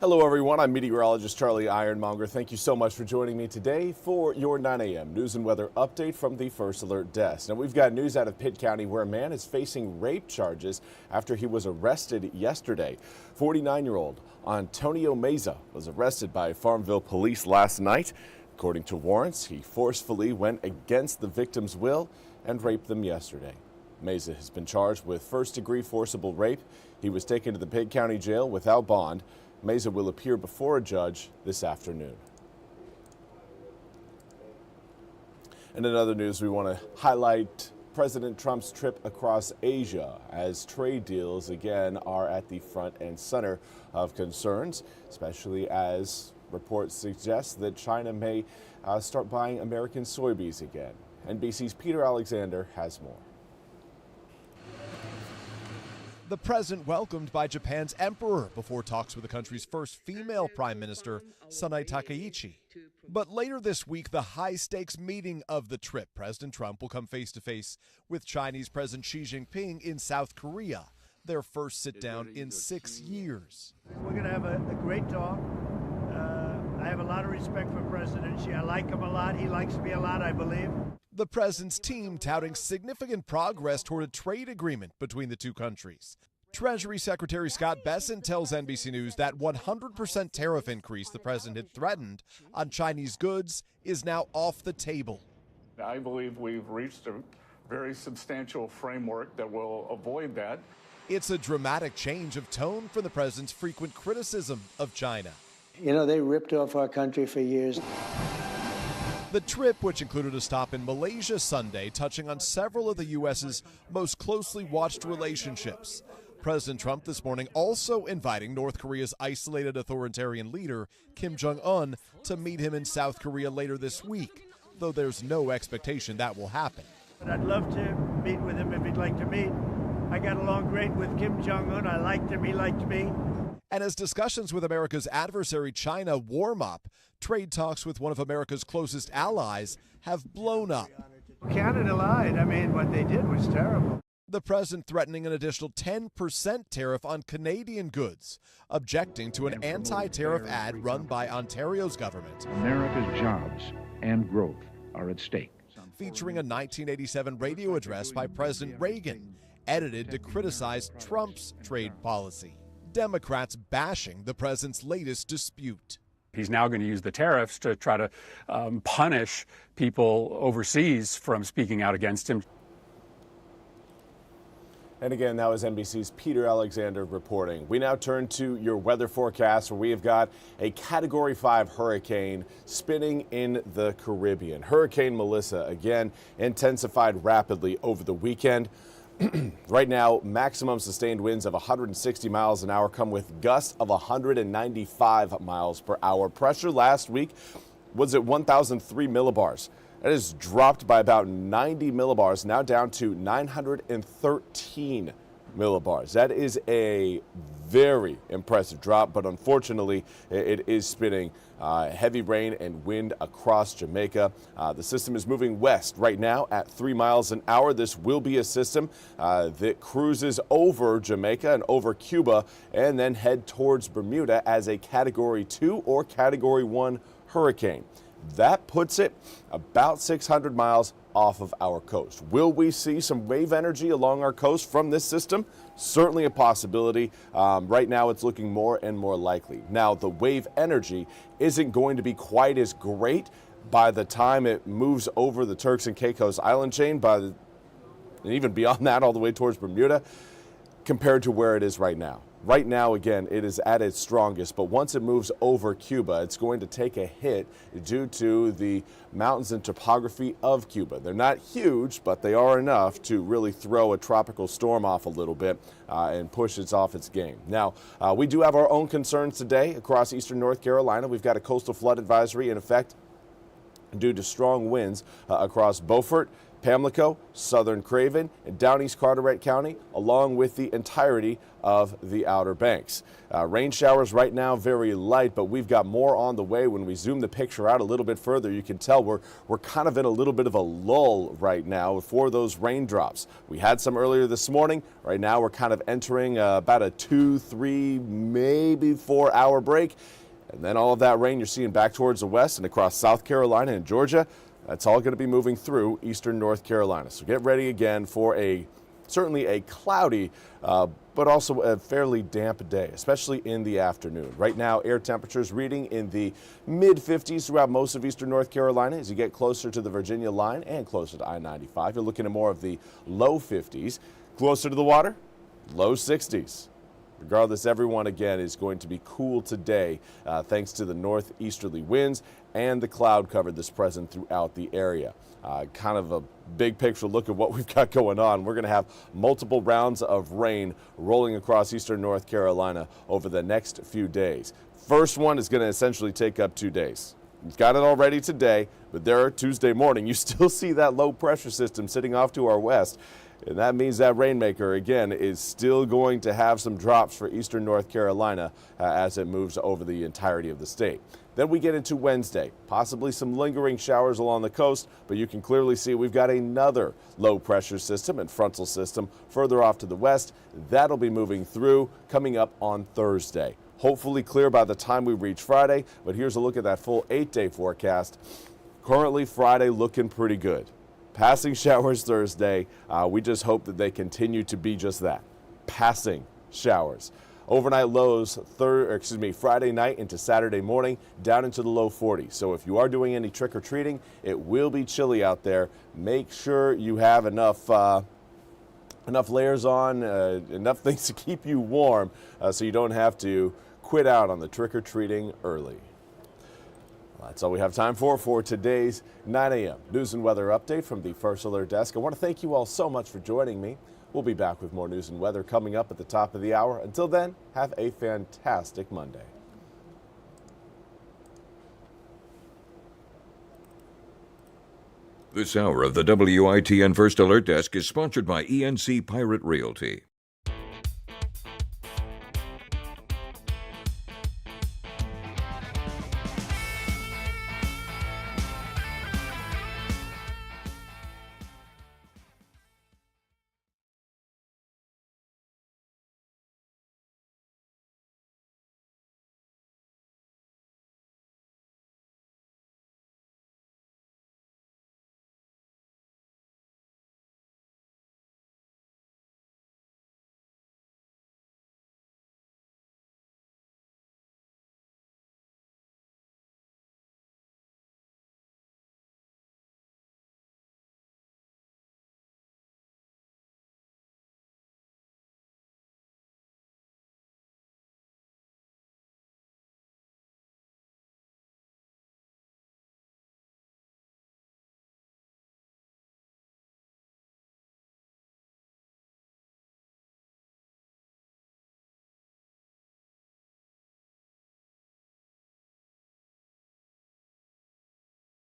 Hello everyone, I'm Meteorologist Charlie Ironmonger. Thank you so much for joining me today for your 9 a.m. news and weather update from the First Alert Desk. Now we've got news out of Pitt County where a man is facing rape charges after he was arrested yesterday. 49-year-old Antonio Meza was arrested by Farmville police last night. According to warrants, he forcefully went against the victim's will and raped them yesterday. Meza has been charged with first-degree forcible rape. He was taken to the Pitt County Jail without bond. Meza will appear before a judge this afternoon. And in other news, we want to highlight President Trump's trip across Asia as trade deals again are at the front and center of concerns, especially as reports suggest that China may start buying American soybeans again. NBC's Peter Alexander has more. The president welcomed by Japan's emperor before talks with the country's first female prime minister, Sanae Takaichi. But later this week, the high-stakes meeting of the trip. President Trump will come face-to-face with Chinese President Xi Jinping in South Korea, their first sit-down in 6 years. We're going to have a great talk. I have a lot of respect for President Xi. I like him a lot. He likes me a lot, I believe. The president's team touting significant progress toward a trade agreement between the two countries. Treasury Secretary Scott Bessent tells NBC News that 100% tariff increase the president had threatened on Chinese goods is now off the table. I believe we've reached a very substantial framework that will avoid that. It's a dramatic change of tone from the president's frequent criticism of China. You know, they ripped off our country for years. The trip, which included a stop in Malaysia Sunday, touching on several of the U.S.'s most closely watched relationships. President Trump this morning also inviting North Korea's isolated authoritarian leader, Kim Jong-un, to meet him in South Korea later this week, though there's no expectation that will happen. But I'd love to meet with him if he'd like to meet. I got along great with Kim Jong-un. I liked him. He liked me. And as discussions with America's adversary China warm up, trade talks with one of America's closest allies have blown up. Canada lied. I mean, what they did was terrible. The president threatening an additional 10% tariff on Canadian goods, objecting to an anti-tariff ad run by Ontario's government. America's jobs and growth are at stake. Featuring a 1987 radio address by President Reagan, edited to criticize Trump's trade policy. Democrats bashing the president's latest dispute. He's now going to use the tariffs to try to punish people overseas from speaking out against him. And again, that was NBC's Peter Alexander reporting. We now turn to your weather forecast where we have got a Category 5 hurricane spinning in the Caribbean. Hurricane Melissa, again, intensified rapidly over the weekend. Right now, maximum sustained winds of 160 miles an hour come with gusts of 195 miles per hour. Pressure last week was at 1,003 millibars. That is dropped by about 90 millibars, now down to 913 millibars. That is a very impressive drop, but unfortunately, it is spinning heavy rain and wind across Jamaica. The system is moving west right now at 3 miles an hour. This will be a system that cruises over Jamaica and over Cuba and then head towards Bermuda as a Category 2 or Category 1 hurricane. That puts it about 600 miles off of our coast. Will we see some wave energy along our coast from this system? Certainly a possibility. Right now it's looking more and more likely. Now the wave energy isn't going to be quite as great by the time it moves over the Turks and Caicos island chain, and even beyond that all the way towards Bermuda, compared to where it is right now. Right now, again, it is at its strongest, but once it moves over Cuba, it's going to take a hit due to the mountains and topography of Cuba. They're not huge, but they are enough to really throw a tropical storm off a little bit and push it off its game. Now, we do have our own concerns today across eastern North Carolina. We've got a coastal flood advisory in effect due to strong winds across Beaufort, Pamlico, southern Craven, and down East Carteret County, along with the entirety of the Outer Banks. Rain showers right now very light, but we've got more on the way. When we zoom the picture out a little bit further, you can tell we're kind of in a little bit of a lull right now for those raindrops. We had some earlier this morning. Right now we're kind of entering about a 2, 3, maybe 4 hour break. And then all of that rain you're seeing back towards the west and across South Carolina and Georgia, that's all going to be moving through eastern North Carolina. So get ready again for certainly a cloudy, but also a fairly damp day, especially in the afternoon. Right now, air temperatures reading in the mid-50s throughout most of eastern North Carolina. As you get closer to the Virginia line and closer to I-95, you're looking at more of the low 50s. Closer to the water, low 60s. Regardless, everyone again is going to be cool today thanks to the northeasterly winds and the cloud cover that's present throughout the area. Kind of a big picture look at what we've got going on. We're going to have multiple rounds of rain rolling across eastern North Carolina over the next few days. First one is going to essentially take up 2 days. We've got it already today, but there Tuesday morning, you still see that low pressure system sitting off to our west. And that means that rainmaker, again, is still going to have some drops for eastern North Carolina as it moves over the entirety of the state. Then we get into Wednesday, possibly some lingering showers along the coast, but you can clearly see we've got another low pressure system and frontal system further off to the west. That'll be moving through coming up on Thursday. Hopefully clear by the time we reach Friday, but here's a look at that full 8-day forecast. Currently Friday looking pretty good. Passing showers Thursday. We just hope that they continue to be just that, passing showers. Overnight lows Friday night into Saturday morning down into the low 40s. So if you are doing any trick-or-treating, it will be chilly out there. Make sure you have enough layers on, enough things to keep you warm so you don't have to quit out on the trick-or-treating early. That's all we have time for today's 9 a.m. news and weather update from the First Alert Desk. I want to thank you all so much for joining me. We'll be back with more news and weather coming up at the top of the hour. Until then, have a fantastic Monday. This hour of the WITN First Alert Desk is sponsored by ENC Pirate Realty.